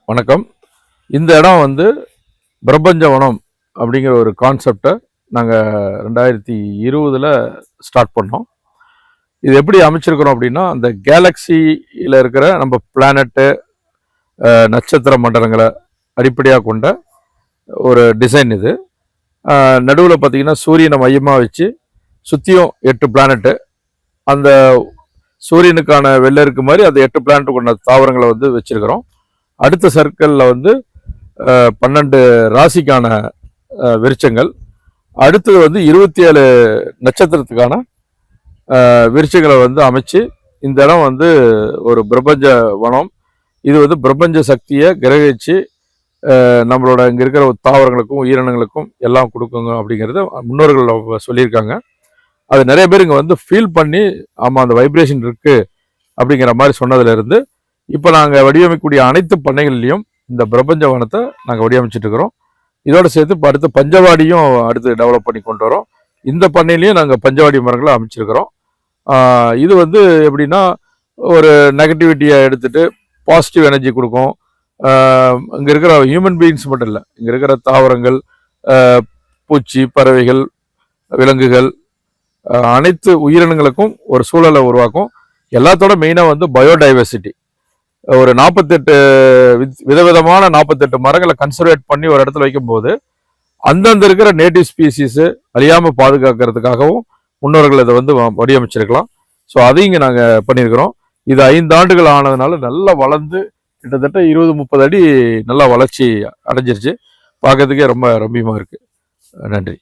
வணக்கம். இந்த இடம் வந்து பிரபஞ்ச வனம் அப்படிங்கிற ஒரு கான்செப்டை நாங்கள் 2020 ஸ்டார்ட் பண்ணோம். இது எப்படி அமைச்சிருக்கிறோம் அப்படின்னா, அந்த கேலக்சியில் இருக்கிற நம்ம பிளானட்டு, நட்சத்திர மண்டலங்களை அடிப்படையாக கொண்ட ஒரு டிசைன் இது. நடுவில் பார்த்தீங்கன்னா சூரியனை மையமாக வச்சு சுற்றியும் 8 பிளானட்டு, அந்த சூரியனுக்கான வெள்ளருக்கு மாதிரி அந்த 8 பிளானட்டு கொண்ட தாவரங்களை வந்து வச்சிருக்கிறோம். அடுத்த சர்க்கிளில் வந்து 12 ராசிக்கான விருட்சங்கள், அடுத்தது வந்து 27 நட்சத்திரத்துக்கான விருட்சங்களை வந்து அமைச்சு இந்த இடம் வந்து ஒரு பிரபஞ்ச வனம். இது வந்து பிரபஞ்ச சக்தியை கிரகிச்சு நம்மளோட இங்கே இருக்கிற தாவரங்களுக்கும் உயிரினங்களுக்கும் எல்லாம் கொடுக்குங்க அப்படிங்கிறத முன்னோர்கள் சொல்லியிருக்காங்க. அது நிறைய பேர் இங்கே வந்து ஃபீல் பண்ணி ஆமாம் அந்த வைப்ரேஷன் இருக்குது அப்படிங்கிற மாதிரி சொன்னதுலேருந்து இப்போ நாங்கள் வடிவமைக்கக்கூடிய அனைத்து பண்ணைகள்லையும் இந்த பிரபஞ்ச வனத்தை நாங்கள் வடிவமைச்சிட்டு இருக்கிறோம். இதோடு சேர்த்து இப்போ அடுத்து பஞ்சவாடியும் அடுத்து டெவலப் பண்ணி கொண்டு வரோம். இந்த பண்ணையிலையும் நாங்கள் பஞ்சவாடி மரங்களை அமைச்சிருக்கிறோம். இது வந்து எப்படின்னா, ஒரு நெகட்டிவிட்டியை எடுத்துகிட்டு பாசிட்டிவ் எனர்ஜி கொடுக்கும். இங்கே இருக்கிற ஹியூமன் பீயிங்ஸ் மட்டும் இல்லை, இங்கே இருக்கிற தாவரங்கள், பூச்சி, பறவைகள், விலங்குகள், அனைத்து உயிரினங்களுக்கும் ஒரு சூழலை உருவாக்கும். எல்லாத்தோட மெயினாக வந்து பயோடைவர்சிட்டி. ஒரு 48 விதவிதமான 48 மரங்களை கன்சர்வேட் பண்ணி ஒரு இடத்துல வைக்கும்போது அந்தந்த இருக்கிற நேட்டிவ் ஸ்பீசிஸு அழியாமல் பாதுகாக்கிறதுக்காகவும் முன்னோர்கள் இதை வந்து வடிவமைச்சிருக்கலாம். ஸோ அதையும் இங்கே நாங்கள் பண்ணியிருக்கிறோம். இது 5 ஆண்டுகள் ஆனதுனால நல்லா வளர்ந்து கிட்டத்தட்ட 20-30 அடி நல்லா வளர்ச்சி அடைஞ்சிருச்சு. பார்க்கறதுக்கே ரொம்ப ரம்மியமாக இருக்குது. நன்றி.